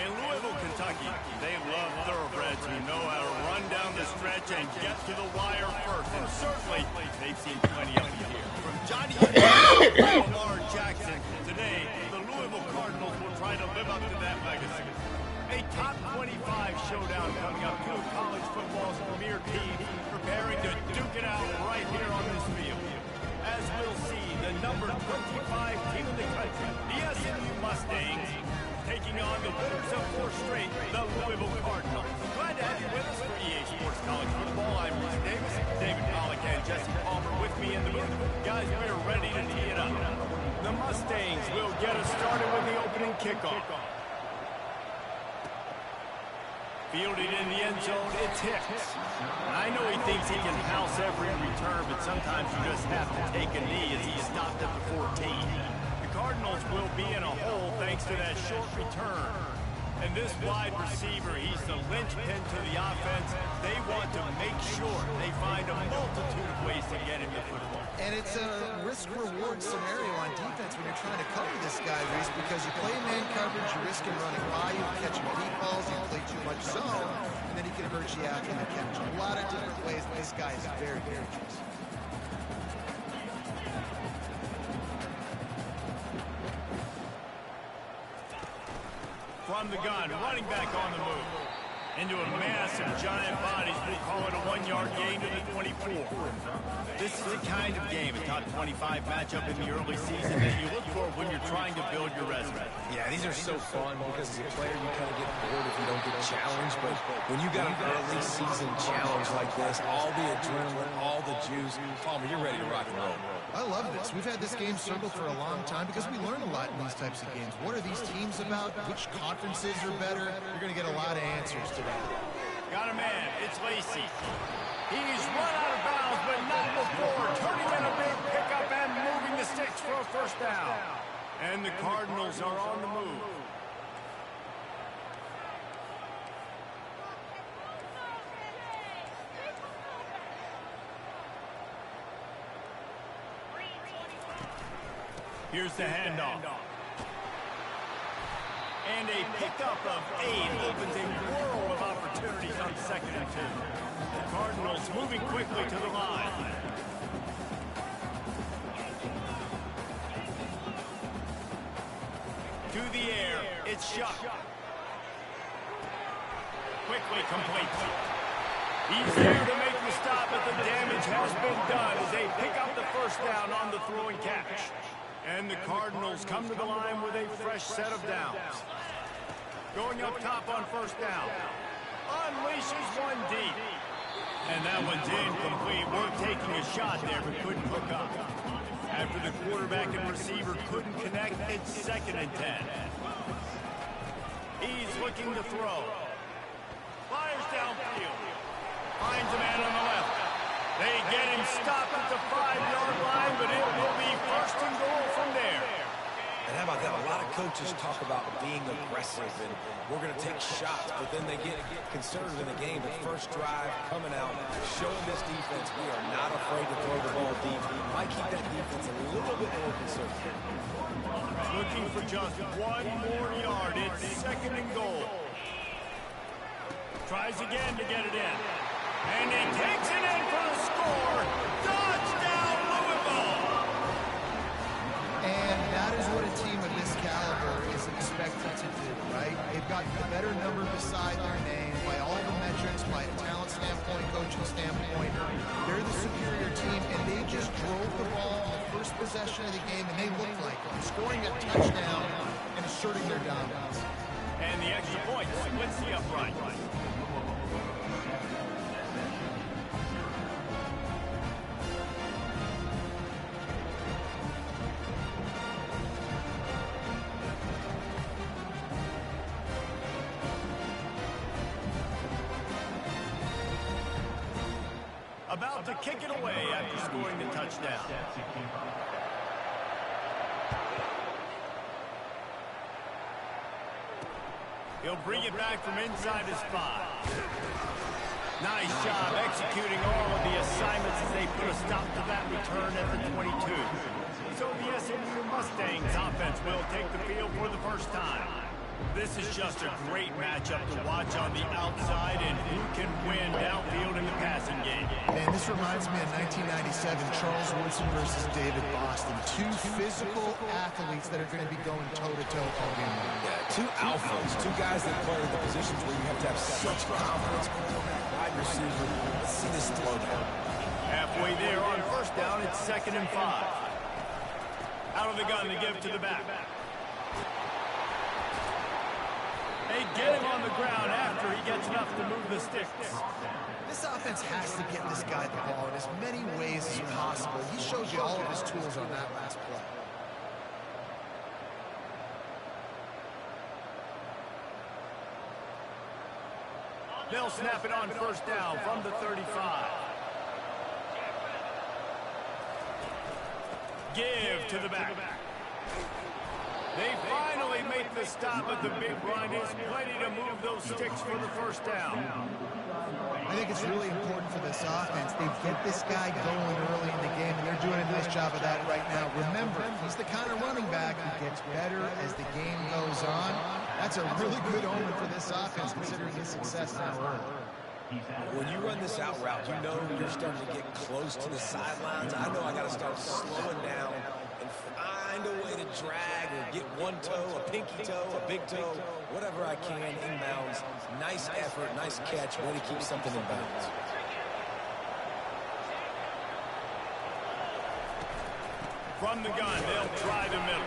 In Louisville, Kentucky, they love thoroughbreds who know how to run down the stretch and get to the wire first. And certainly, they've seen plenty of it here. From Johnny to Lamar Jackson, today, the Louisville Cardinals will try to live up to that legacy. A top 25 showdown coming up. Two of college football's premier teams preparing to duke it out right here on this field. As we'll see, the number 25 team in the country, the SMU Mustangs, taking on the winners of 4 straight, the Louisville Cardinals. Glad to have you with us for EA Sports College Football. I'm Reese Davis, David Pollack and Jesse Palmer with me in the booth. Guys, we're ready to tee it up. The Mustangs will get us started with the opening kickoff. Fielded in the end zone, it's Hicks. I know he thinks he can house every return, but sometimes you just have to take a knee as he stopped at the 14. The Cardinals will be in a hole thanks to that short return. And this wide receiver, he's the linchpin to the offense. They want to make sure they find a multitude of ways to get him the football. And it's a risk-reward scenario on defense when you're trying to cover this guy, Reese, because you play man coverage, you risk him running by you, catching deep balls, you play too much zone, and then he can hurt you after the catch. A lot of different ways. This guy is very dangerous. From the gun, running back on the move. Into a massive giant bodies, we'll call it a 1-yard gain to the 24. This is the kind of game, a top 25 matchup in the early season that you look for when you're trying to build your resume. Yeah, these are so fun because as a player you kind of get bored if you don't get challenged, but when you got an early season challenge like this, all the adrenaline, all the juice, Palmer, you're ready to rock and roll. I love this. We've had this game circled for a long time because we learn a lot in these types of games. What are these teams about? Which conferences are better? You're going to get a lot of answers today. Got a man. It's Lacey. He's run out of bounds, but not before turning in a big pickup and moving the sticks for a first down. And the Cardinals are on the move. Here's the handoff. And a pickup of 8 opens a world of opportunities on 2nd and 2. The Cardinals moving quickly to the line. To the air, it's shot. Quickly complete. He's there to make the stop, but the damage has been done as they pick up the first down on the throwing catch. And the Cardinals come to the line with a fresh set of downs. Going up top on first down. Unleashes one deep. And that one's incomplete. We're taking a shot there, but couldn't hook up. After the quarterback and receiver couldn't connect, it's 2nd and 10. He's looking to throw. Fires downfield. Finds a man on the left. They get him stopped at the 5-yard line, but it will be 1st and goal from there. And how about that? A lot of coaches talk about being aggressive and we're going to take shots, but then they get conservative in the game. But first drive, coming out, showing this defense we are not afraid to throw the ball deep. Might keep that defense a little bit more conservative. Looking for just 1 more yard. It's 2nd and goal. Tries again to get it in. And he takes it in for the score. Touchdown, Louisville! And that is what a team of this caliber is expected to do, right? They've got the better number beside their name by all the metrics, by a talent standpoint, coaching standpoint. They're the superior team, and they just drove the ball on the first possession of the game, and they looked like them, scoring a touchdown and asserting their dominance. And the extra point splits the upright. About to kick it away after scoring the touchdown. He'll bring it back from inside his 5. Nice job executing all of the assignments as they put a stop to that return at the 22. So the SMU Mustangs offense will take the field for the first time. This is just a great matchup to watch on the outside, and who can win downfield in the passing game. Man, this reminds me of 1997, Charles Woodson versus David Boston. 2 physical athletes that are going to be going toe-to-toe all game long. Yeah, 2 alphas, 2 guys that play in the positions where you have to have such confidence. Wide receiver, let's see this throw down. Halfway there on first down, it's 2nd and 5. Out of the gun to give to the back. They get him on the ground after he gets enough to move the sticks. This offense has to get this guy the ball in as many ways as possible. He showed you all of his tools on that last play. They'll snap it on first down from the 35. Give to the back. They finally make the stop, but the big run is plenty to move those sticks for the first down. I think it's really important for this offense. They get this guy going early in the game, and they're doing a nice job of that right now. Remember, he's the kind of running back who gets better as the game goes on. That's a really good omen for this offense, considering his success now early. When you run this out route, you know you're starting to get close to the sidelines. I know I got to start slowing down and find a way to drag or get one toe, a pinky toe, a big toe, whatever I can inbounds. Nice effort, nice catch, way to keep something in bounds. From the gun, they'll try the middle.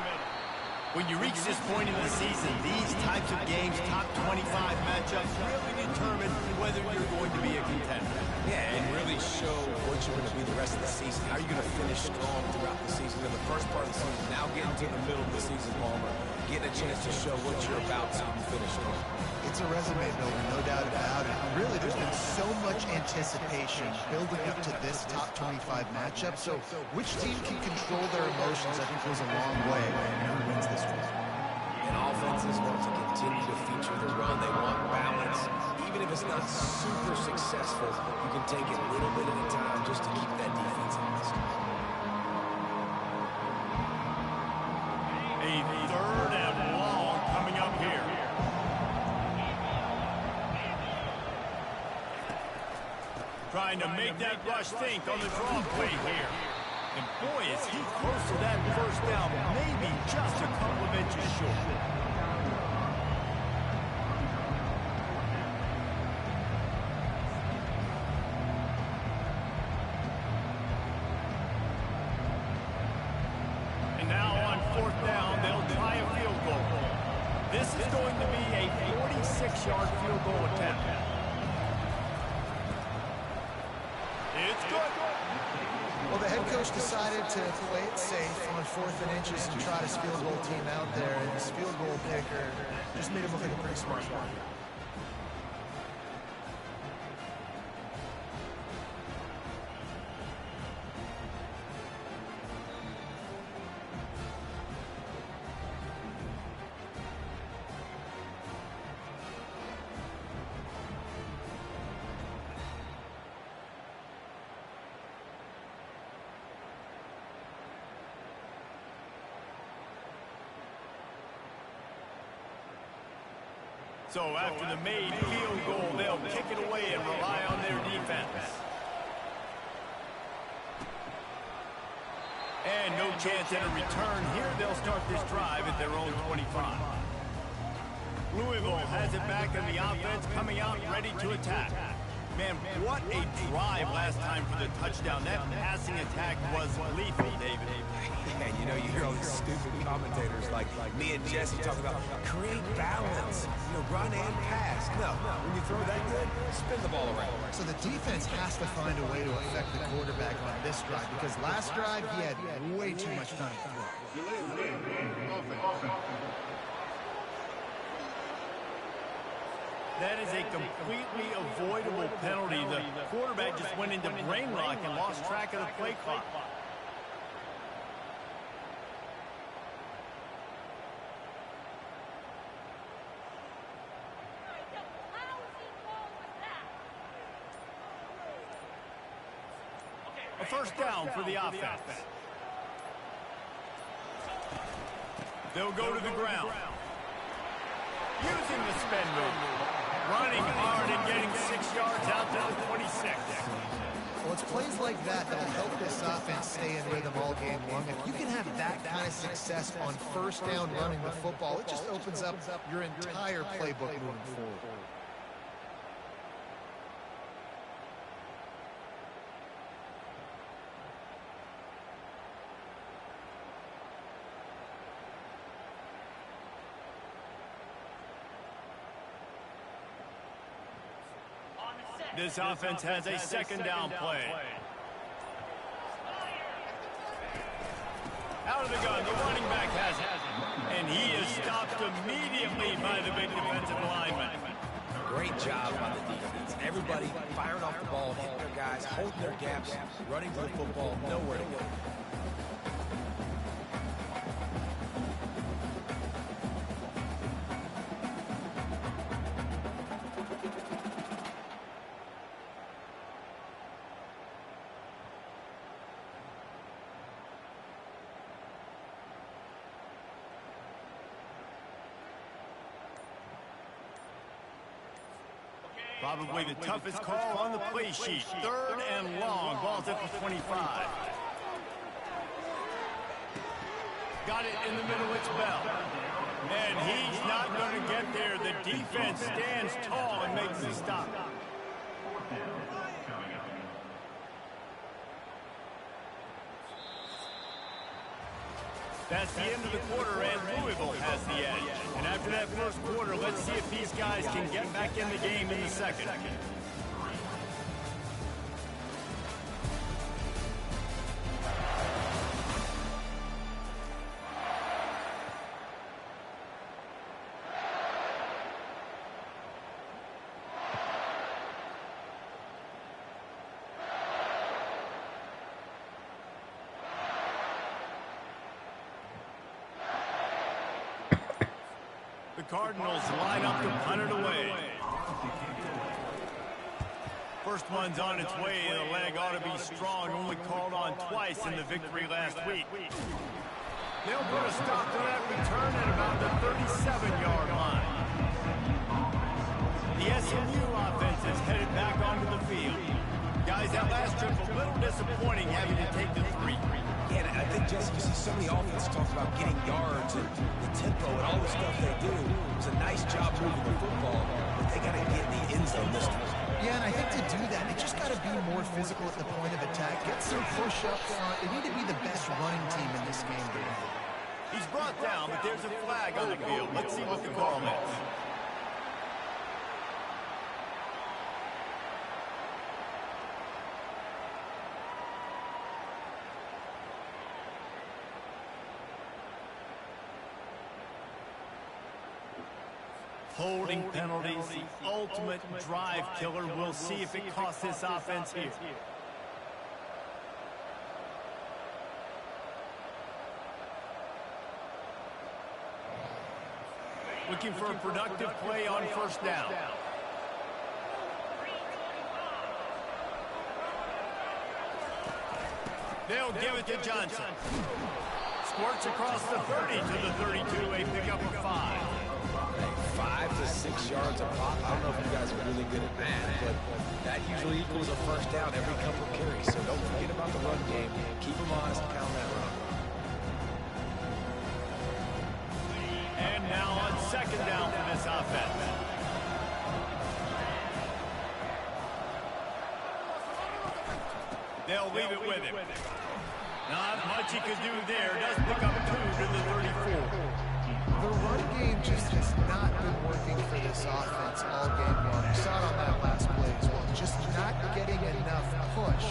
When you reach this point in the season, these types of games, top 25 matchups, really determine whether you're going to be a contender. Yeah, and really show what you're going to be the rest of the season. How are you going to finish strong throughout the season? In the first part of the season, now getting to the middle of the season, Palmer, getting a chance to show what you're about so you can finish strong. It's a resume builder, no doubt about it. Really, there's been so much anticipation building up to this top 25 matchup. So which team can control their emotions, I think, goes a long way when who wins this one. And offenses want to continue to feature the run. They want balance. Even if it's not super successful, you can take it a little bit at a time just to keep that defense honest. trying to make that rush think on the draw play here. And boy, is he close to that first down, maybe just a couple of inches short. And now on fourth down, they'll try a field goal. This is going to be a 46-yard field goal attempt. It's good. Well, the head coach decided to play it safe on 4th and inches and try his field goal team out there, and his field goal kicker just made him look like a pretty smart guy. So after the made field goal, they'll kick it away and rely on their defense. And no chance at a return here. They'll start this drive at their own 25. Louisville has it back in the offense, coming out ready to attack. Man, what a drive last time for the touchdown. That passing attack was lethal, David. Yeah, you know, you hear all these stupid commentators like me and Jesse talking about create balance, you know, run and pass. No, when you throw that good, spin the ball around. So the defense has to find a way to affect the quarterback on this drive, because last drive he had way too much time to throw. That is a completely avoidable penalty. The quarterback just went into brain lock and lost track of the play clock. A first down for the offense. They'll go to the ground. Using the spin move. Running hard and getting 6 yards out to the 26. Well, it's plays like that that will help this offense stay in rhythm all game long. If you can have that kind of success on first down running the football, it just opens up your entire playbook moving forward. This offense has a second down play. Out of the gun, the running back has it. And he is stopped immediately by the big defensive lineman. Great job by the defense. Everybody firing off the ball, hitting their guys, holding their gaps, running to the football, nowhere to go. Probably the toughest call on the play sheet. Third and long. Ball's at the 25. Got it in the middle. It's Bell. And he's not going to get there. The defense stands tall and makes the stop. That's the end of the quarter, and Louisville has the edge. And after that first quarter, let's see if these guys can get back in the game in the second. The Cardinals line up to punt it away. First one's on its way. The leg ought to be strong. Only called on twice in the victory last week. They'll put a stop to that return at about the 37-yard line. The SMU offense is headed back onto the field. Guys, that last trip a little disappointing having to take the 3. Yeah, and I think, Jesse, you see so many offenses talk about getting yards and the tempo and all the stuff they do. It was a nice job moving the football, but they got to get in the end zone this time. Yeah, and I think to do that, they just got to be more physical at the point of attack. Get some push-ups on. They need to be the best running team in this game today. He's brought down, but there's a flag on the field. Let's see what the call is. Holding penalties, the ultimate drive killer. We'll see if it costs this offense here. Looking for a productive play on first down. They'll give it to Johnson. Squirts across the 30 to the 32. A pickup of 5. 5 to 6 yards a pop. I don't know if you guys are really good at math, but that usually equals a first down every couple of carries. So don't forget about the run game. Keep them honest and pound that run. And now on second down for this offense. They'll leave it with him. Not much he could do there. Does pick up 2 to the 34. The run game just has not been working for this offense all game long. You saw it on that last play as well. Just not getting enough push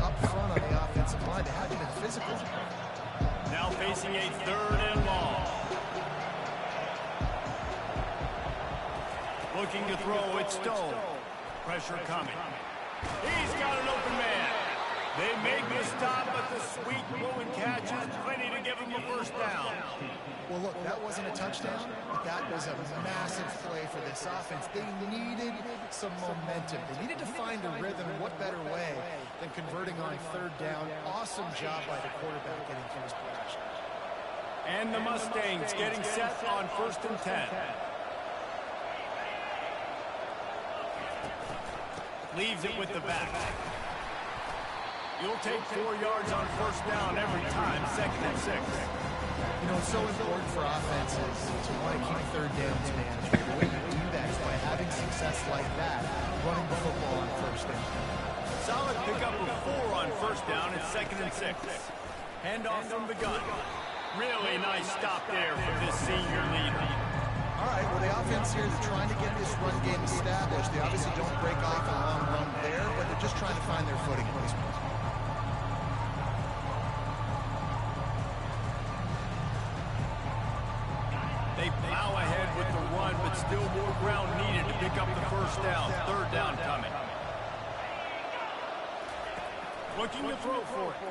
up front on the offensive line. They haven't been physical. Now facing a 3rd and long. Looking to throw, it's Stone. Pressure coming. He's got an open man. They make the stop, but the sweet blowing catch is plenty to give him a first down. Well, look, that wasn't a touchdown, but that was a massive play for this offense. They needed some momentum. They needed to find a rhythm. What better way than converting on 3rd down? Awesome job by the quarterback getting through his progression. And the Mustangs getting set on 1st and 10. Leaves it with the back. You'll take 4 yards on first down every time, 2nd and 6. You know, it's so important for offenses to want to keep 3rd downs management. The way you do that is by having success like that, running the football on first down. Solid pickup of 4 on first down and 2nd and 6. Handoff from the gun. Really nice stop there from this senior leader. All right, well, the offense here, they're trying to get this run game established. They obviously don't break off a long run there, but they're just trying to find their footing at this point. They plow ahead with the run, but still more ground needed to pick up the first down. 3rd down coming. Looking to throw for it.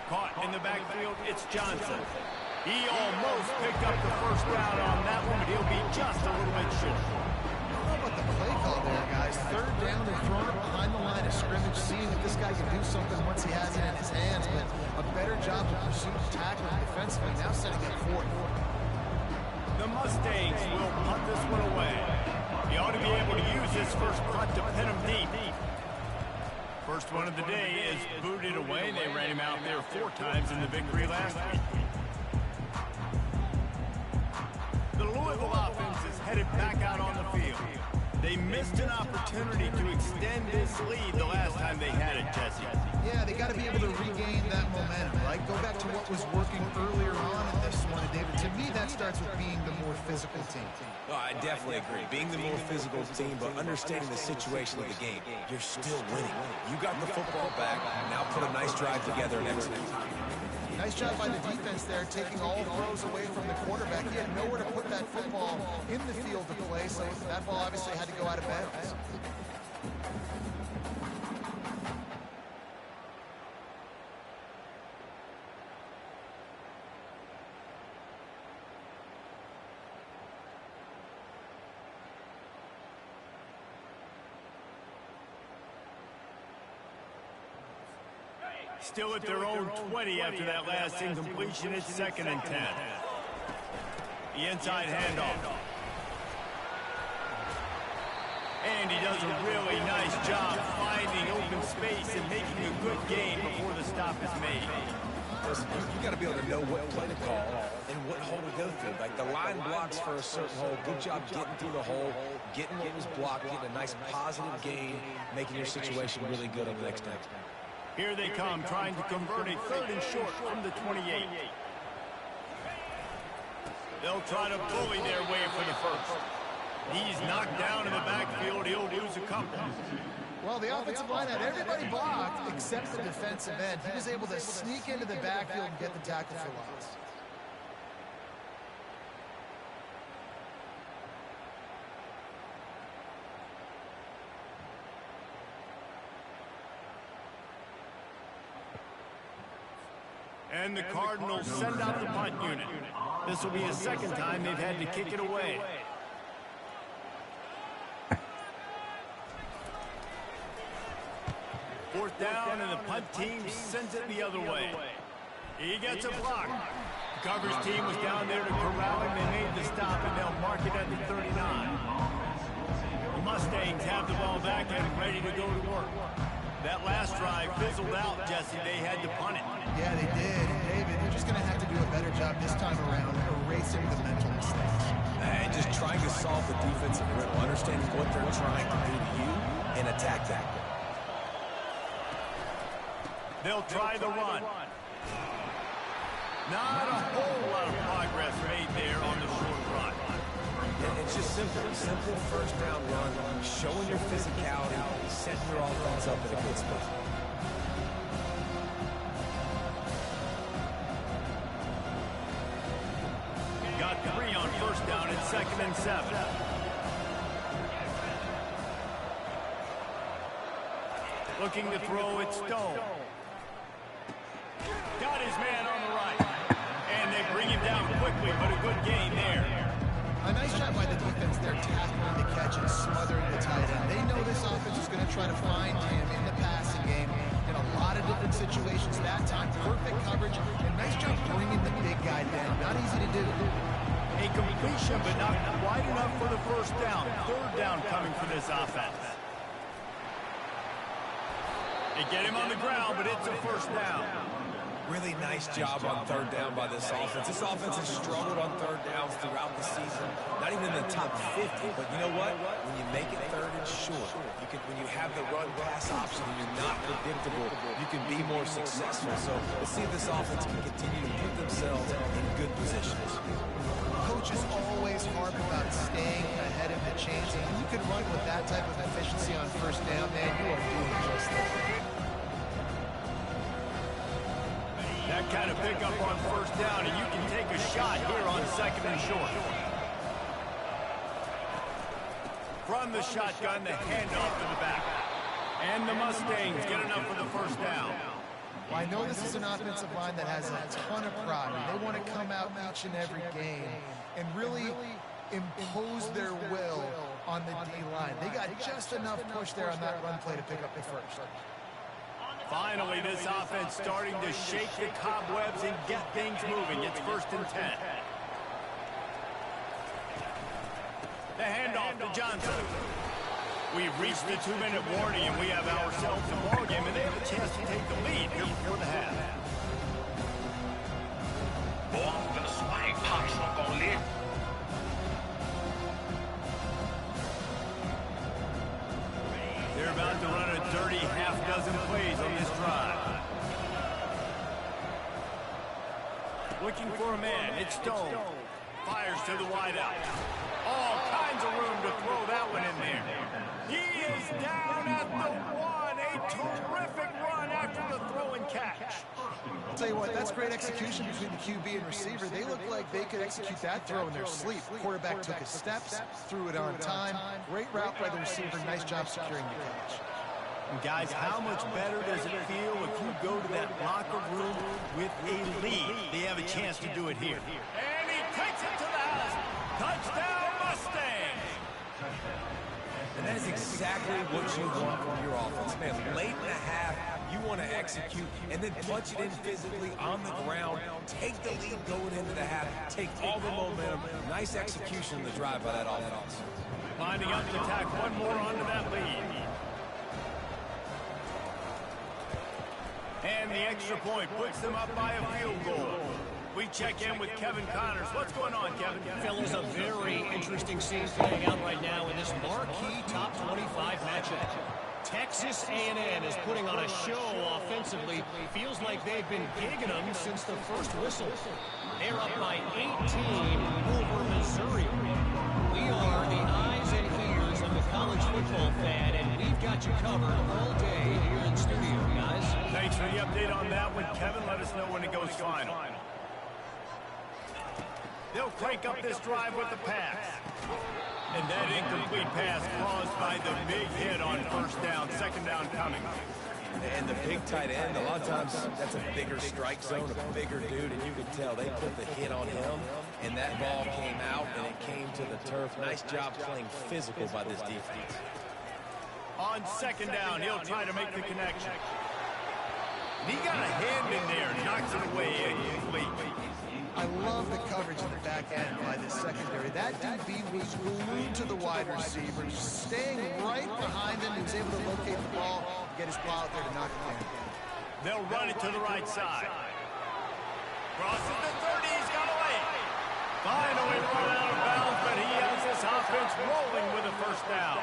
Caught in the backfield, it's Johnson. He almost picked up the first down on that one, but he'll be just a little bit short. I don't know about the play call there, guys. 3rd down, they're throwing it behind the line of scrimmage, seeing if this guy can do something once he has it in his hands, but a better job of pursuit, tackling defensively, now setting up 4th. The Mustangs will punt this one away. He ought to be able to use this first punt to pin him deep. First one of the day is booted away. They ran him out there 4 times in the victory last week. The Louisville offense is headed back out on the field. They missed an opportunity to extend this lead the last time they had it, Jesse. Yeah, they got to be able to regain that momentum, right? Go back to what was working earlier on in this one, and David. To me, that starts with being the more physical team. Oh, I definitely agree. Being the more physical team, but understanding the situation of the game. You're still winning. You got the football back. Now put a nice drive together and execute. Nice job by the defense there, taking all throws away from the quarterback. He had nowhere to put that football in the field to play, so that ball obviously had to go out of bounds. Still at their own 20 after that last incompletion. It's 2nd and 10. The inside handoff. And he does a really nice job finding open space and making a good gain before the stop is made. Listen, you got to be able to know what play to call and what hole to go through. Like the line blocks for a certain hole. Good job getting through the hole, getting what was blocked, getting a nice positive gain, making your situation really good on the next down. Here they come, trying to convert a 3rd and short from the 28. They'll try to bully their way for the first. He's knocked down in the backfield. He'll lose a couple. Well, the offensive line had everybody blocked except the defensive end. He was able to sneak into the backfield and get the tackle for loss. And the Cardinals send out the punt unit. This will be the 2nd time they've had to kick it away. Fourth down, and the punt team sends it the other way. He gets a block. The coverage team was down there to corral him. They made the stop, and they'll mark it at the 39. The Mustangs have the ball back and ready to go to work. That last drive fizzled out, Jesse. They had to punt it. Yeah, they did. David, they're just going to have to do a better job this time around erasing the mental mistakes. And just trying to solve the defensive riddle, understanding what they're trying to do to you, and attack that. They'll try the run. Not a whole lot of progress made there on the short run. It's just simple. Simple first down run, showing your physicality, setting your offense up in a good spot. Got 3 on first down at 2nd and 7. Looking to throw it, Stone. Got his man on the right. And they bring him down quickly, but a good gain there. A nice job by the defense there, tackling the catch and smothering the tight end. They know this offense is going to try to find him in the passing game in a lot of different situations. That time, perfect coverage, and nice job bringing the big guy down. Not easy to do. A completion, but not quite enough for the first down. 3rd down coming for this offense. They get him on the ground, but it's a first down. Really nice job on 3rd down by this offense. This offense has struggled on 3rd downs throughout the season. Not even in the top 50, but you know what? When you make it 3rd and short, when you have the run-pass option and you're not predictable, you can be more successful. So let's see if this offense can continue to put themselves in good positions. Coach is always hard about staying ahead of the chains, and when you can run with that type of efficiency on first down, man, you are doing just that. That kind of pickup on first down, and you can take a shot here on 2nd and short. From the shotgun, the handoff to the back. And the Mustangs get enough for the first down. Well, I know this is an offensive line that has a ton of pride. They want to come out each and every game and really impose their will on the D-line. They got just enough push there on that run play to pick up the first. Finally, this offense starting to shake the cobwebs and get things moving. It's 1st and 10. The handoff to Johnson. We've reached the 2-minute warning, and we have ourselves a ball game, and they have a chance to take the lead here before the half. They're about to run a dirty half-dozen plays on this drive. Looking for a man. It's Stone. Fires to the wideout. All kinds of room to throw that one in there. He is down at the 1. A terrific run after the throw and catch. I'll tell you what, that's great execution between the QB and receiver. They look like they could execute that throw in their sleep. Quarterback took his steps, threw it on time. Great route by the receiver. Nice job securing the catch. And guys, how much better does it feel if you go to that locker room with a lead? They have a chance to do it here. And he takes it to the house. Touchdown, Mustangs! And that is exactly what you want from your offense. Man, late in the half, you want to execute and then punch it in physically on the ground. Take the lead going into the half. Take all the momentum. Nice execution on the drive by that offense. Lining up to tack one more onto that lead. And the extra point puts them up by a field goal. We check in with Kevin Connors. What's going on, Kevin? Fellas, a very interesting scene playing out right now in this marquee top 25 matchup. Texas A&M is putting on a show offensively. Feels like they've been gigging them since the first whistle. They're up by 18 over Missouri. We are the eyes and ears of the college football fan, and we've got you covered all day here in studio, guys. Thanks for the update on that one, Kevin. Let us know when it goes final. They'll crank up this drive with the pass. And that incomplete pass caused by the big hit on first down, second down coming. And the big tight end, a lot of times that's a bigger strike zone, a bigger dude, and you can tell they put the hit on him, and that ball came out, and it came to the turf. Nice job playing physical by this defense. On second down, he'll try to make the connection. He got a hand in there, knocks it away incomplete. I love the coverage in the back end by the secondary. That DB was glued to the wide receiver, staying right behind him. He was able to locate the ball, get his ball out there to knock it down. They'll run it to the right side. Crosses the 30, he's got away. Finally run out of bounds, but he has this offense rolling with a first down.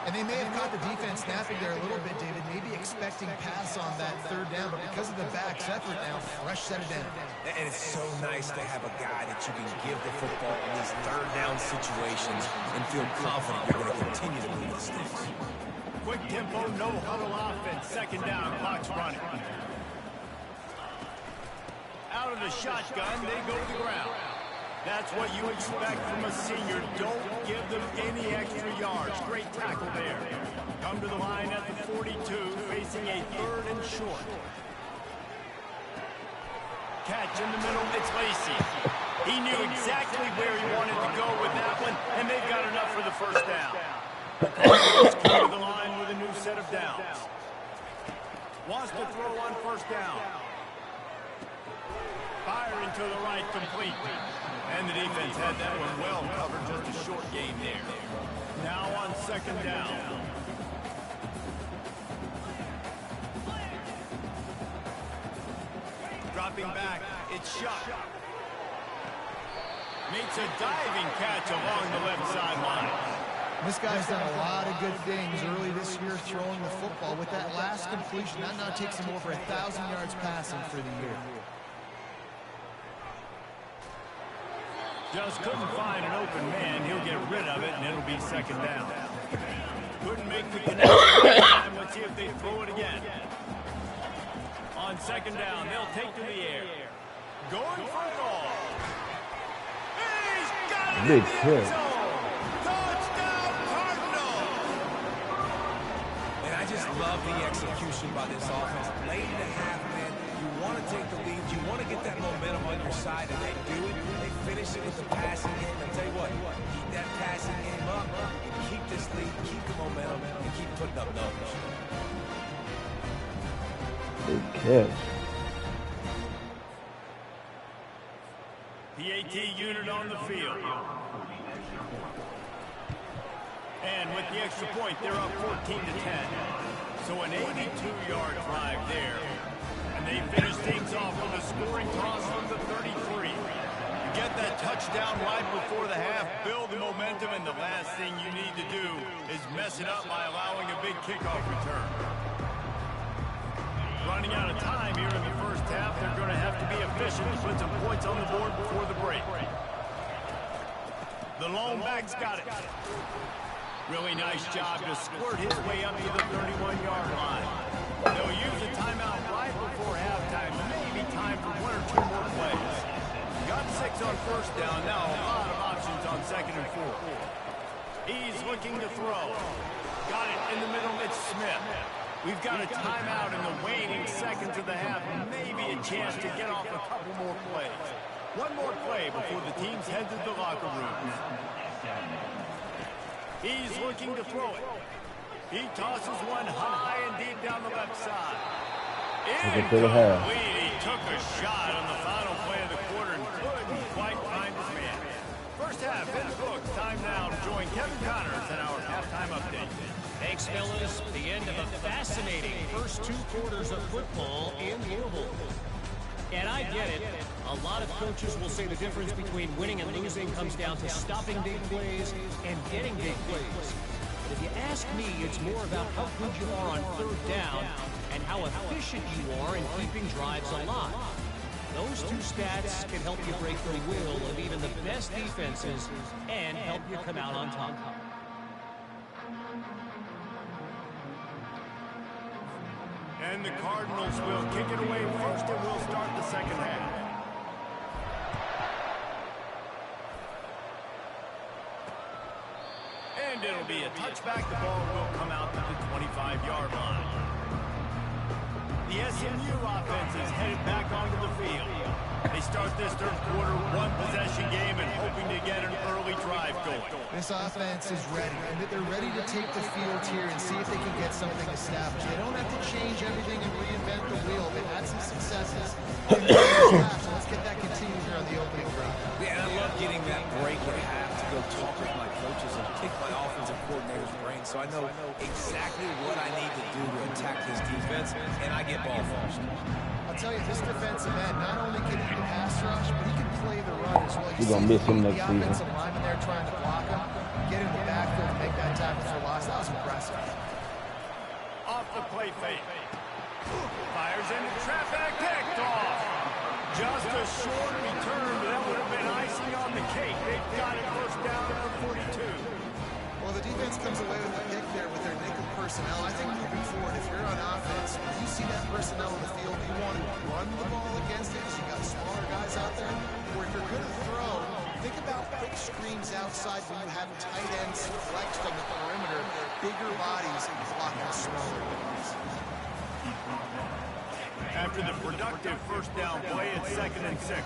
And they may have caught the defense snapping there a little bit, David, maybe expecting pass on that third down, but because of the back's effort now, fresh set it down. And it's so nice to have a guy that you can give the football in these third down situations and feel confident you're going to continue to move the sticks. Quick tempo, no huddle offense, second down, clock's running. Out of the shotgun, they go to the ground. That's what you expect from a senior. Don't give them any extra yards. Great tackle there. Come to the line at the 42, facing a third and short. Catch in the middle, it's Lacey. He knew exactly where he wanted to go with that one, and they've got enough for the first down. Let's come to the line with a new set of downs. Wants to throw on first down. Firing to the right, complete. And the defense had that one well covered, just a short game there. Now on second down. Dropping back, it's Shuck. Makes a diving catch along the left sideline. This guy's done a lot of good things early this year throwing the football. With that last completion, that now takes him over 1,000 yards passing for the year. Just couldn't find an open man. He'll get rid of it, and it'll be second down. Couldn't make the connection time. Let's see if they throw it again. On second down, they'll take to the air. Going for it all. He's got it in the end zone. Touchdown, Cardinal. And I just love the execution by this offense. Late in the half, man, you want to take the lead. You want to get that momentum on your side, and they do it. They finish it with the passing game. And tell you what, keep that passing game up, and keep this lead, keep the momentum, and keep putting up numbers. Good catch. PAT unit on the field. And with the extra point, they're up 14-10. So an 82-yard drive there. And they finish things off with a scoring toss from the 33. Get that touchdown right before the half, build the momentum, and the last thing you need to do is mess it up by allowing a big kickoff return. Running out of time here in the first half, they're going to have to be efficient to put some points on the board before the break. The lone back's got it. Really nice job to squirt his way up to the 31-yard line. They'll use a timeout right before halftime, maybe time for one or two more plays. Got 6 on first down, now a lot of options on second and 4. He's looking to throw. Got it in the middle, it's Smith. We've got a timeout in the waning seconds of the half, maybe a chance to get off a couple more plays. One more play before the teams head to the locker rooms. He's looking to throw it. He tosses one high and deep down the left side. Incomplete. He took a shot on the final play of the quarter and couldn't quite find his man. First half in the books. Time now to join Kevin Connors in our halftime update. Thanks, fellas. The end of a fascinating first 2 quarters of football in Louisville. And I get it. A lot of coaches will say the difference between winning and losing comes down to stopping big plays and getting big plays. But if you ask me, it's more about how good you are on third down and how efficient you are in keeping drives alive. Those 2 stats can help you break the will of even the best defenses and help you come out on top. And the Cardinals will kick it away first, and we'll start the second half. And it'll be a touchback. The ball will come out to the 25-yard line. The SMU offense is headed back onto the field. They start this third quarter 1-possession game and hoping to get an early drive going. This offense is ready, and they're ready to take the field here and see if they can get something established. They don't have to change everything and reinvent the wheel. They've had some successes in the first half, so let's get that continued here on the opening drive. Yeah, and I love getting that break at half to go talk with my coaches and pick my offensive coordinator's brain so I know exactly what I need to do to attack this defense, and I get ball first. I'll tell you, this defensive end, not only can he pass rush, but he can play the run as well. You're going to miss him next season. The offensive lineman there trying to block him, get in the backfield and make that tackle for loss. That was impressive. Off the play fake. Fires into traffic, picked off. Just a short return, but that would have been icing on the cake. They've got it first down at the 42. Well, the defense comes away with a pick there with their nickel personnel. I think moving forward, if you're on offense, when you see that personnel in the field, you want to run the ball against it because you got smaller guys out there. Or if you're going to throw, think about quick screens outside when you have tight ends flexed on the perimeter, bigger bodies blocking smaller guys. After the productive first down play, it's 2nd and 6.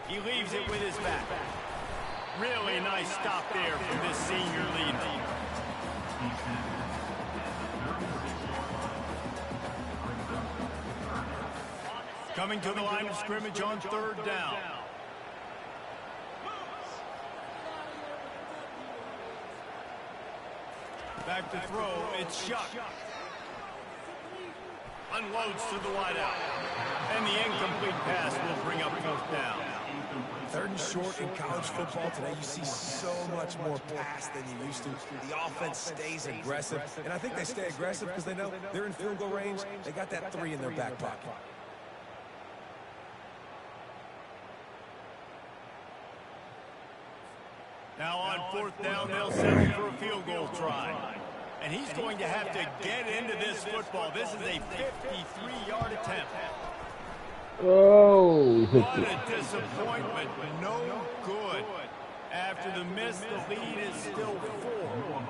He leaves it with his back. Really nice stop there from this senior leader. Coming to the line of scrimmage on 3rd down. Back to throw, it's Shuck. Unloads to the wideout. And the incomplete pass will bring up 4th down. 3rd and short in college football today, you see so much more pass than you used to. The offense stays aggressive, and I think they stay aggressive because they know they're in field goal range. They got that 3 in their back pocket. Now on 4th down, they'll settle for a field goal try. And he's going to have to get into this football. This is a 53-yard attempt. Oh, What a disappointment. No good. After the miss, the lead is still 4.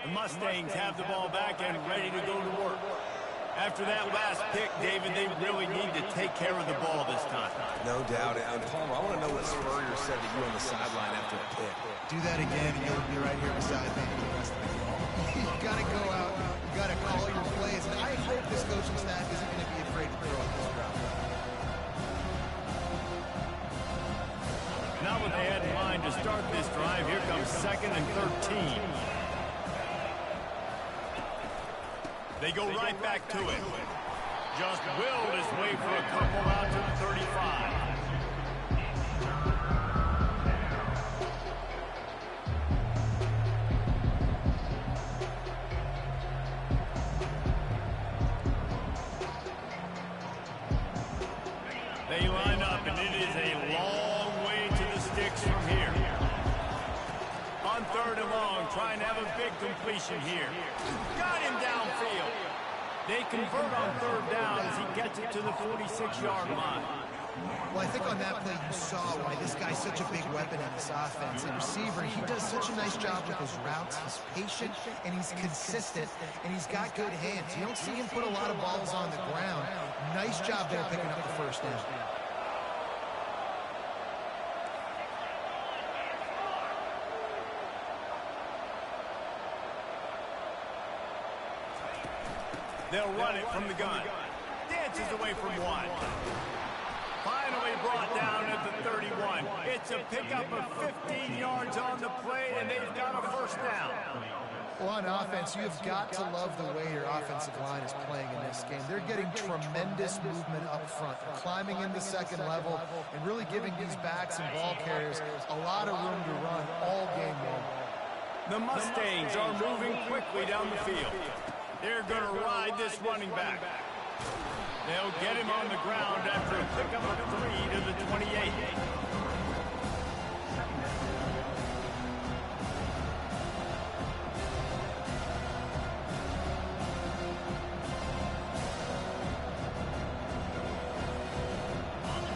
The Mustangs have the ball back and ready to go to work. After that last pick, David, they really need to take care of the ball this time. No doubt. And Palmer, I want to know what Spurrier said to you on the sideline after a pick. Do that again, and you'll be right here beside me for the rest of the game. You got to go out. You got to call your plays. And I hope this coaching staff isn't going to be afraid to throw at this crowd. Now what they had in mind to start this drive, here comes 2nd and 13. They go right back to it. Just willed his way for a couple out to the 35. They line up, and it is a long way to the sticks from here. On 3rd and long, trying to have a big completion here. Got him downfield. They convert on 3rd down as he gets it to the 46-yard line. Well, I think on that play you saw why this guy's such a big weapon in this offense. And receiver, he does such a nice job with his routes. He's patient, and he's consistent, and he's got good hands. You don't see him put a lot of balls on the ground. Nice job there picking up the first down. They'll run it from the gun. Dances away from one. Finally brought down at the 31. It's a pickup of 15 yards on the play, and they've got a first down. Well, on offense, you have got to love the way your offensive line is playing in this game. They're getting tremendous movement up front, climbing in the second level, and really giving these backs and ball carriers a lot of room to run all game long. The Mustangs are moving quickly down the field. They're going to ride this running back. They'll get him on the ground after a pickup of 3 to the 28.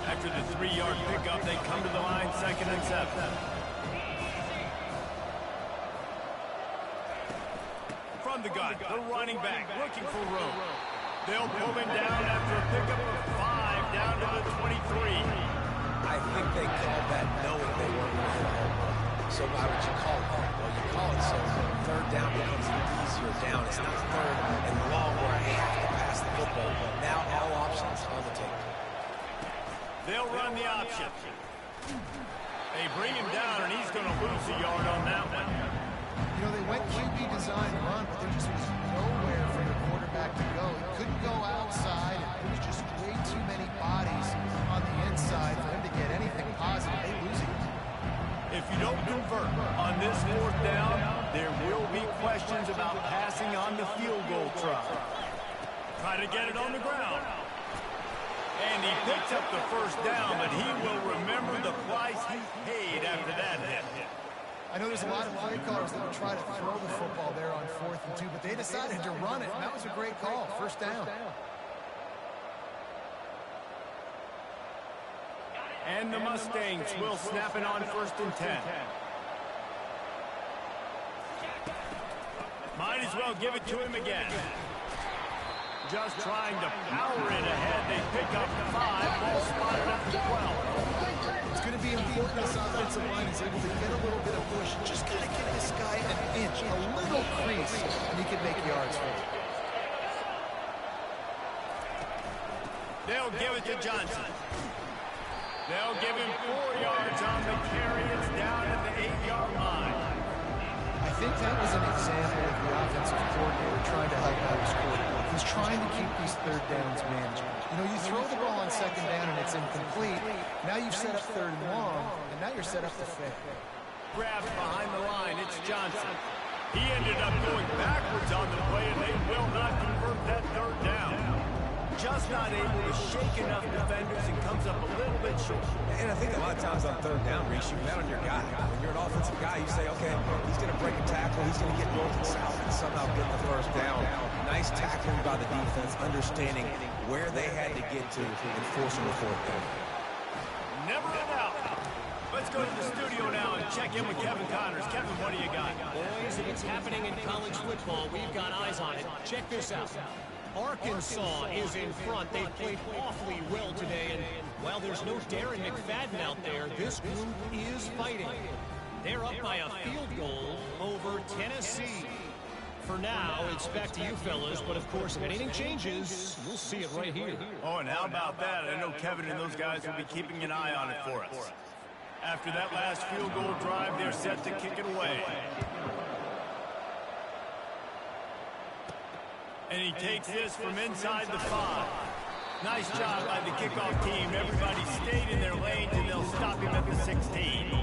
After the 3-yard pickup, they come to the line, 2nd and 7. From the gun, the running back looking for room. They'll pull him down after a pickup of 5 down to the 23. I think they called that knowing they weren't going to hit a home run. So why would you call it that? Well, you call it so third down becomes an easier down. It's not third and long where I have to pass the football. Now all options on the table. They'll run the option. They bring him down, and he's going to lose a yard on that one. You know, they went QB design run, but there just was nowhere for the quarterback to go. He couldn't go outside, and there was just way too many bodies on the inside for him to get anything positive. They lose it. If you don't convert on this 4th down, there will be questions about passing on the field goal try. Try to get it on the ground. And he picks up the first down, but he will remember the price he paid after that hit. I know there's a lot of play callers that would try to throw the football there on 4th and 2, but they decided to run it, and that was a great call. First down. And the Mustangs will snap it on 1st and 10. Might as well give it to him again. Just trying to power it ahead. They pick up 5. Ball spotted up to 12. It's going to be important this offensive line is able to get a little bit of push. Just kind of give this guy an inch, a little crease, and he can make yards for you. They'll give it to Johnson. They'll give him 4 yards on the carry. It's down at the 8-yard line. I think that was an example of the offensive coordinator trying to help out his quarterback. He's trying to keep these 3rd downs manageable. You know, you throw the ball on 2nd down and it's incomplete. Now you've set up 3rd and long, and now you're set up to fail. Grabs behind the line. It's Johnson. He ended up going backwards on the play, and they will not convert that 3rd down. Just not able to shake enough defenders and comes up a little bit short. And I think a lot of times on 3rd down, Reese, you bet on your guy. When you're an offensive guy, you say, okay, he's going to break a tackle, he's going to get north and south and somehow get the first down. Nice tackling by the defense, understanding where they had to get to and forcing the 4th down. Never in doubt. Let's go to the studio now and check in with Kevin Connors. Kevin, what do you got? Boys, if it's happening in college football, we've got eyes on it. Check this out. Arkansas is in front. They've played awfully well today, and while there's no Darren McFadden out there, this group is fighting. They're up by a field goal over Tennessee. For now, it's back to you fellas, but of course, if anything changes, we'll see it right here. Oh, and how about that? I know Kevin and those guys will be keeping an eye on it for us. After that last field goal drive, they're set to kick it away. And he takes this from inside the 5. Nice job by the kickoff team. Everybody stayed in their lanes, and they'll stop him at the 16.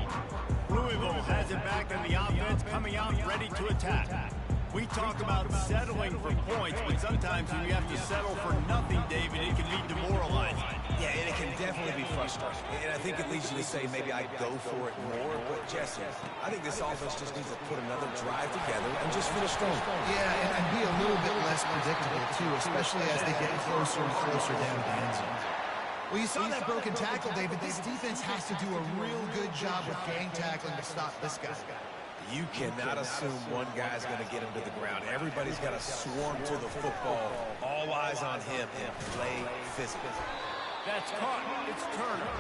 Louisville has it back on the offense, coming out ready to attack. We talk about settling for points, but sometimes when you have to settle for nothing, David, it can be demoralizing. Yeah, and it can definitely be frustrating. And I think it leads you to say maybe I'd go for it more. But, Jesse, I think this offense just needs to put another drive together and just finish strong. Yeah, and be a little bit less predictable, too, especially as they get closer and closer down to the end zone. Well, you saw that broken tackle, David. This defense has to do a real good job with gang tackling to stop this guy. You cannot assume one guy's going to get him to the ground. Everybody's got to swarm to the football. All eyes on him and play physical. That's caught. It's Turner.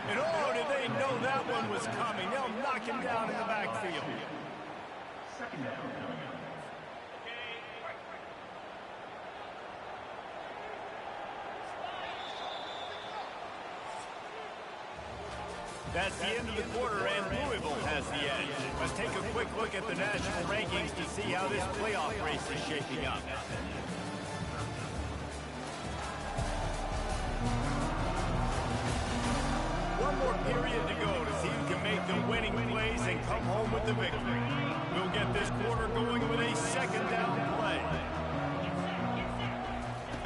And oh, did they know that one was coming? They'll knock him down in the backfield. That's the end of the quarter, and Louisville has the edge. Let's take a quick look at the national rankings to see how this playoff race is shaping up. One more period to go to see who can make the winning plays and come home with the victory. We'll get this quarter going with a second down play.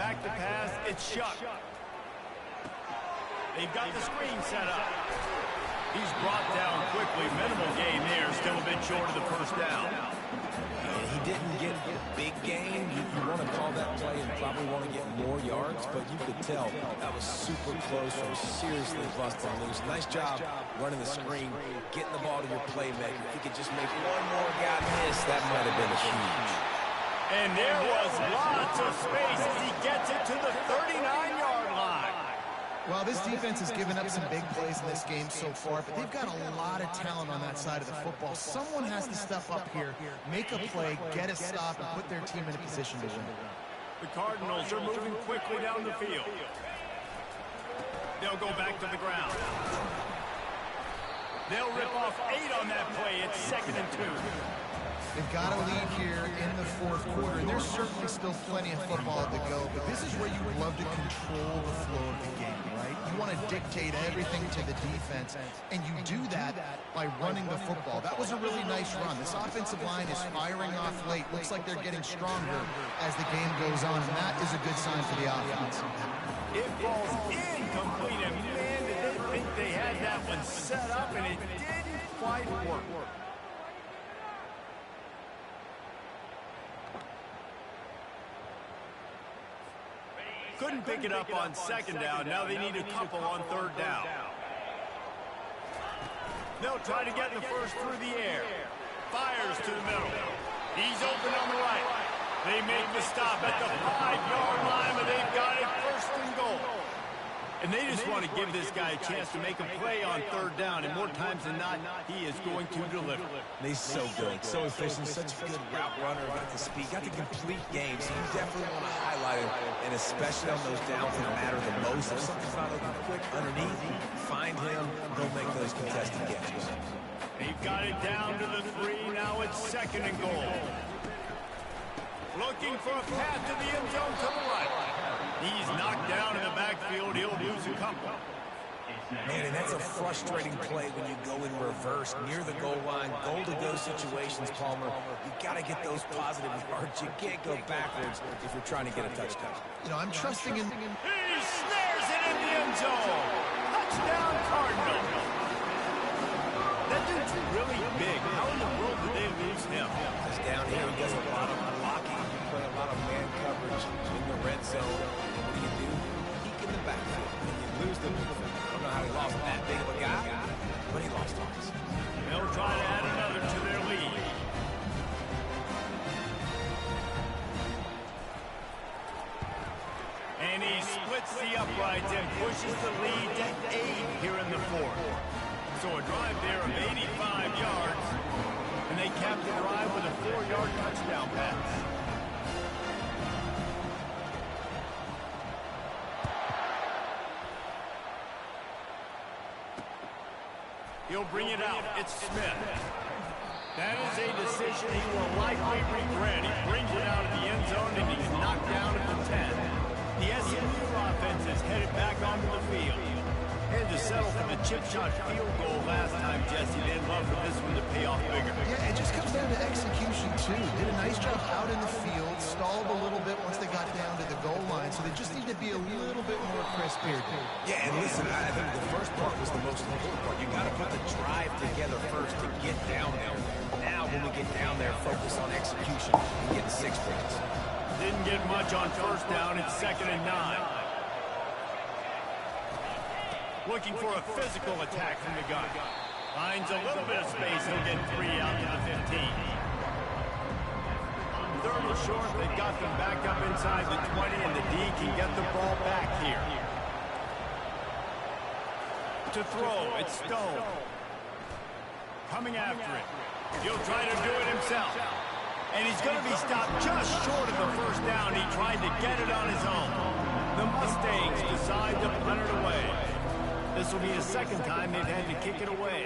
Back to pass, it's Shuck. They've got the screen set up. He's brought down quickly. Minimal gain there. Still a bit short of the first down. He didn't get a big gain. You want to call that play and probably want to get more yards, but you could tell that was super close from seriously busting loose. Nice job running the screen, getting the ball to your playmaker. If he could just make one more guy miss, that might have been a huge. And there was lots of space as he gets it to the 39-yard line. Well, this defense has given up some big plays in this game so far, but they've got a lot of talent on that side of the football. Someone has to step up here, make a play, get a stop, and put their team in a position to win. The Cardinals are moving quickly down the field. They'll go back to the ground. They'll rip off 8 on that play. It's 2nd and 2. They've got a lead here in the fourth quarter, and there's certainly still plenty of football to go, but this is where you would love to control the flow of the game, right? You want to dictate everything to the defense, and you do that by running the football. That was a really nice run. This offensive line is firing off late. Looks like they're getting stronger as the game goes on, and that is a good sign for the offense. It falls incomplete, and man, did they think they had that one set up, and it didn't quite work. Couldn't pick it up on 2nd down. Now they need a couple on 3rd down. They'll try to get the first through the air. Fires to the middle. He's open on the right. They make the stop at the 5-yard line, but they've got it 1st and goal. And they just want to give this guy a chance to make a play on 3rd down, and more times than not, he is going to deliver. He's so good, so efficient, such a good route runner, got the speed, got the complete game, so you definitely want to highlight him, and especially on those downs that matter the most. If something's not looking quick underneath, find him, he'll make those contested catches. They've got it down to the 3, now it's 2nd and goal. Looking for a path to the end zone to the right. He's knocked down in the backfield. He'll lose a couple. Man, and that's a frustrating play when you go in reverse near the goal line. Goal-to-go situations, Palmer. You got to get those positive yards. You can't go backwards if you're trying to get a touchdown. You know, I'm trusting in... He snares it in the end zone. Touchdown, Cardinal. That dude's really big. How in the world did they lose him? He's down here. He does a lot of blocking. You play a lot of man coverage in the red zone. What do? Peek in the backfield. And you lose the midfield. I don't know how he lost that big of a guy, but he lost Thomas. They'll try to add another to their lead. And he splits the uprights and pushes the lead to 8 here in the 4th. So a drive there of 85 yards, and they cap the drive with a 4-yard touchdown pass. He'll bring it out. It's Smith. That is a decision he will likely regret. He brings it out of the end zone, and he's knocked down at the 10. The SMU offense is headed back onto the field. And to settle for the chip shot field goal last time, Jesse, they'd love for this one to pay off bigger. Yeah, it just comes down to execution, too. Did a nice job out in the field, stalled a little bit once they got down to the goal line, so they just need to be a little bit more crisp here. Yeah, and listen, I think the first part was the most important part. You got to put the drive together first to get down there. Now, when we get down there, focus on execution and get 6 points. Didn't get much on 1st down. It's 2nd and 9. Looking for a physical attack from the gun. Finds a little bit of space. He'll get 3 out to the 15. 3rd and short. They've got them back up inside the 20, and the D can get the ball back here. To throw, it's Stone. Coming after it. He'll try to do it himself. And he's going to be stopped just short of the 1st down. He tried to get it on his own. The Mustangs decide to punt it away. This will be the second time they've had to kick it away.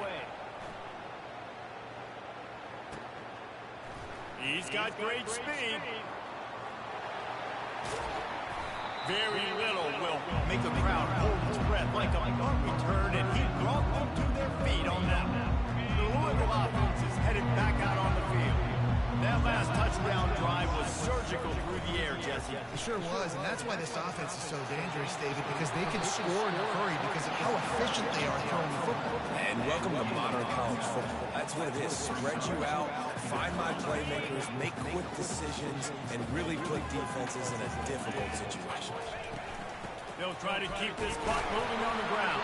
He's got great speed. Very little will make a crowd hold its breath like a punt return, and he brought them to their feet on that one. The Louisville offense is headed back out on the field. That last touchdown drive was surgical through the air, Jesse. It sure was, and that's why this offense is so dangerous, David, because they can score in a hurry because of how efficient they are throwing the football. And welcome to modern college football. That's what it is. Spread you out, find my playmakers, make quick decisions, and really put defenses in a difficult situation. They'll try to keep this clock moving on the ground.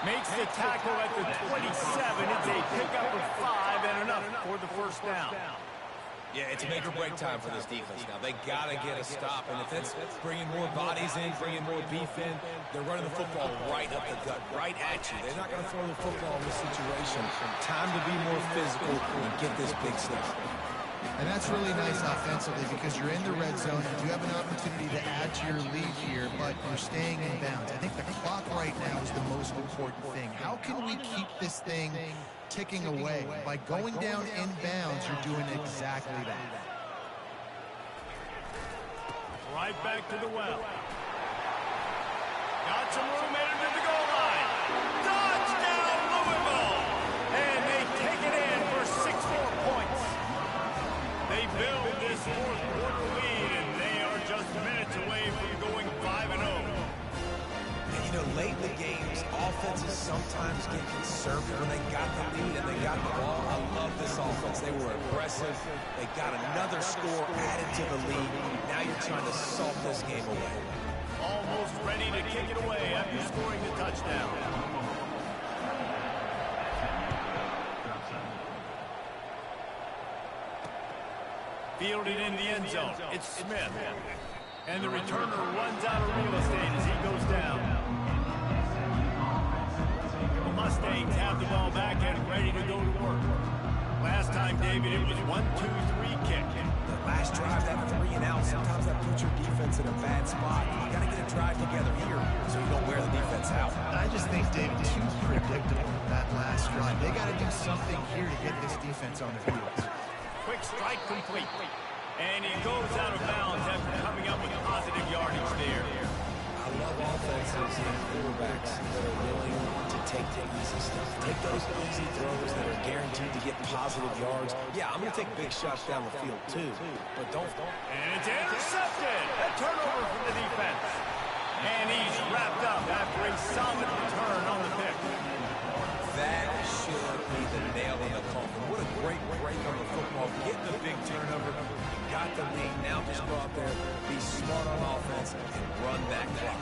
Makes the tackle at the 27. It's a pickup of 5 and enough for the first down. Yeah, it's make or break time for this defense now. They got to get a stop, and if it's bringing more bodies in, bringing more beef in, they're running the football right up the gut, right at you. They're not going to throw the football in this situation. Time to be more physical and get this big stop. And that's really nice offensively because you're in the red zone. You do have an opportunity to add to your lead here, but you're staying in bounds. I think the clock right now is the most important thing. How can we keep this thing ticking away? By going down in bounds, you're doing exactly that. Right back to the well. Got some room headed to the goal line. Touchdown, Louisville! And they take it in for 6 more points. They build this fourth quarter lead, and they are just minutes away from going 5-0. And you know, late in the games, offenses sometimes get conservative when they got the lead and they got the ball. I love this offense. They were aggressive. They got another score added to the lead. Now you're trying to salt this game away. Almost ready to kick it away after scoring the touchdown. Fielded in the end zone. It's Smith. And the returner runs out of real estate as he goes down. The Mustangs have the ball back and ready to go to work. Last time, David, it was 1-2-3 kick. The last drive, that 3 and out, sometimes that puts your defense in a bad spot. You got to get a drive together here so you don't wear the defense out. I just think, David, too predictable that last drive. They got to do something here to get this defense on the field. Quick strike complete. And he goes out of bounds after coming up with positive yardage there. I love offenses and quarterbacks that are willing to take the easy stuff. Take those easy throws that are guaranteed to get positive yards. Yeah, I'm going to take big shots down the field too, but don't. And it's intercepted. A turnover from the defense. And he's wrapped up after a solid return on the pick. That should be the nail in the coffin. What a great break on the football. Getting the big turnover. Got the lead. Now just go out there, be smart on offense, and run that clock.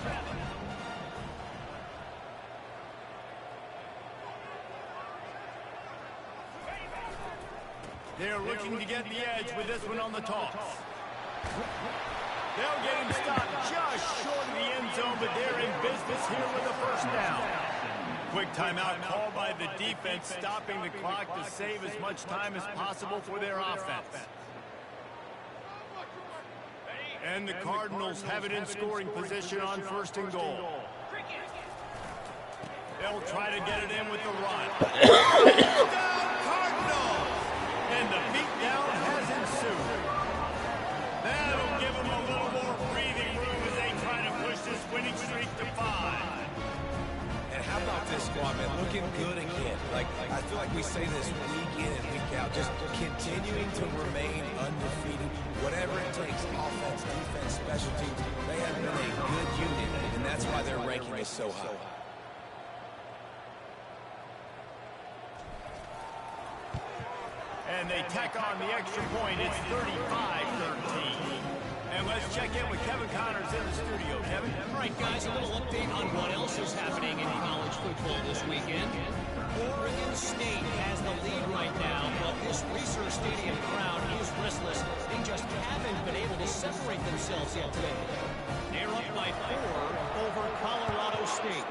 They're looking to get the edge with this one on the toss. They'll get him stopped just short of the end zone, but they're in business here with a first down. Quick timeout called by the defense, stopping the clock to save as much time as possible for their offense. And the Cardinals have it in scoring position on 1st and goal. They'll try to get it in with the run. Touchdown, Cardinals! And the beatdown has ensued. That'll give them a little more breathing room as they try to push this winning streak to 5. And how about this squad, man? Looking good again. I feel like we say this week in and week out. Just continuing to remain undefeated. Whatever it takes, offense, defense, special teams, they have been a good unit, and that's why their ranking is so high. And they tack on the extra point. It's 35-13. And let's check in with Kevin Connors in the studio. Kevin? All right, guys, a little update on what else is happening in college football this weekend. Oregon State has the lead right now, but this Research Stadium crowd is restless. They just haven't been able to separate themselves yet today. They're up by 4 over Colorado State.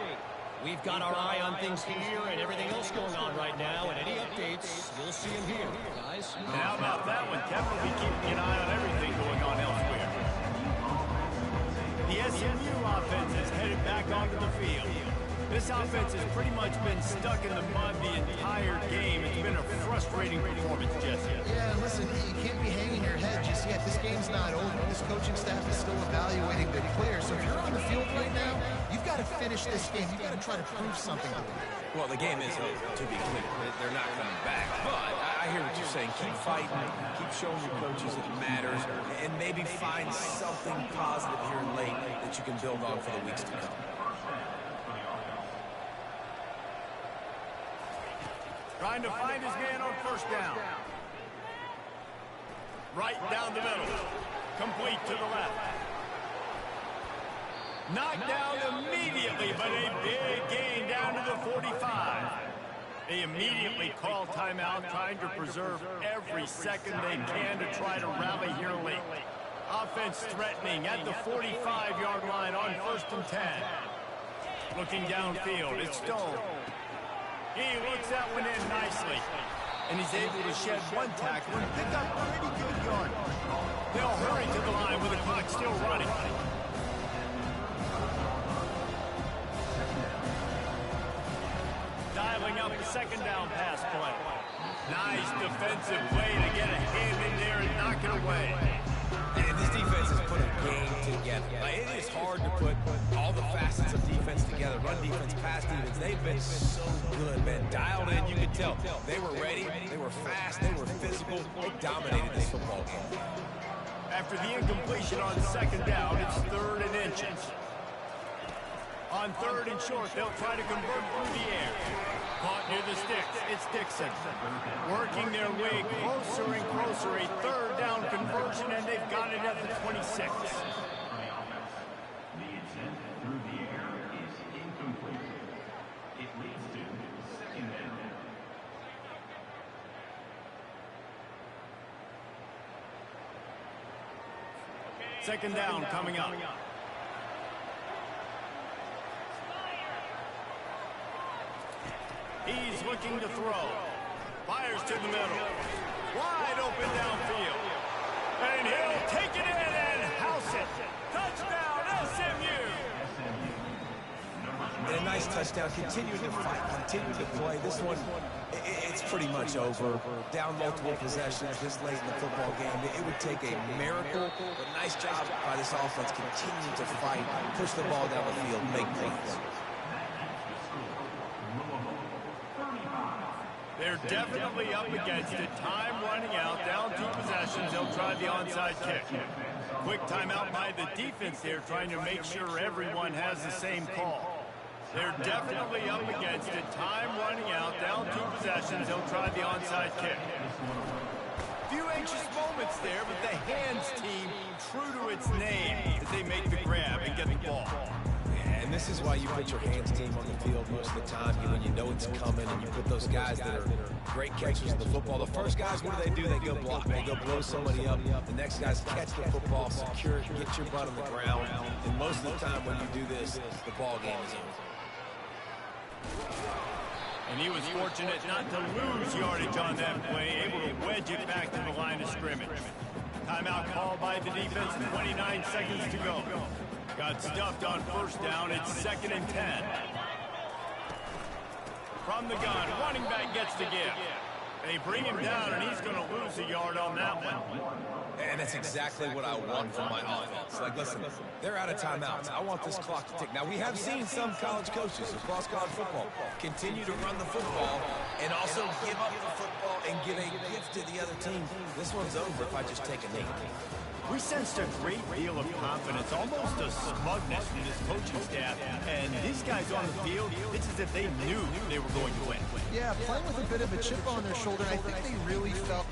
We've got our eye on things here and everything else going on right now, and any updates, you'll see them here, guys. How about that one? Kevin will be keeping an eye on everything going on elsewhere. The SMU offense is headed back onto the field. This offense has pretty much been stuck in the mud the entire game. It's been a frustrating performance, Jesse. Yeah, and listen, you can't be hanging your head just yet. This game's not over. This coaching staff is still evaluating good players. So if you're on the field right now, you've got to finish this game. You've got to try to prove something to them. Well, the game is over, to be clear. They're not coming back. But I hear what you're saying. Keep fighting. Keep showing your coaches it matters. And maybe find something positive here late that you can build on for the weeks to come. Trying to find his man on first down. Right down the middle. Complete to the left. Knocked down immediately, but a big gain down to the 45. They immediately call timeout, trying to preserve every second they can to try to rally here late. Offense threatening at the 45-yard line on 1st and 10. Looking downfield, it's Stone. He works that one in nicely. And he's able to shed one tackle and pick up pretty good yard. They'll hurry to the line with the clock still running. Dialing up the second down pass play. Nice defensive play to get a hand in there and knock it away. And this defense has put a game together. Like, it is hard to put all the facets of defense together. Run defense, pass defense. They've been so good, man. Dialed in, you could tell. They were ready. They were fast. They were physical. They dominated this football game. After the incompletion on second down, it's 3rd and inches. On 3rd and short, they'll try to convert through the air. Caught near the sticks. It's Dixon. Working their way closer and closer. A 3rd down conversion, and they've got it at the 26. Second down coming up. He's looking to throw. Fires to the middle. Wide open downfield. And he'll take it in and house it. Touchdown, SMU. And a nice touchdown. Continuing to fight. Continuing to play. This one, it's pretty much over. Down multiple possessions this late in the football game. It would take a miracle. But nice job by this offense. Continuing to fight. Push the ball down the field. Make plays. They're definitely up against it. Time running out. Down 2 possessions. They'll try the onside kick. Quick timeout by the defense there, trying to make sure everyone has the same call. They're definitely up against it. Time running out. Down 2 possessions. They'll try the onside kick. Few anxious moments there, but the hands team, true to its name, as they make the grab and get the ball. And this is why you put your hands team on the field most of the time, when you know it's coming, and you put those guys that are great catchers of the football. The first guys, what do? They go block. They go blow somebody up. The next guys catch the football, secure it, get your butt on the ground. And most of the time when you do this, the ball game is over. And he was fortunate not to lose yardage on that play, able to wedge it back to the line of scrimmage. Timeout called by the defense, 29 seconds to go. Got stuffed on first down. It's 2nd and 10. From the gun, running back gets to give. They bring him down, and he's going to lose a yard on that one. And that's exactly what I want from my offense. Like, listen, they're out of timeouts. I want this clock to tick. Now, we have seen some college coaches across college football continue to run the football and also give up the football and give a gift to the other team. This one's over if I just take a knee. We sensed a great deal of confidence, almost a smugness from this coaching staff. And these guys on the field, it's as if they knew they were going to win. Yeah, playing with a bit of a chip on their shoulder. I think they really felt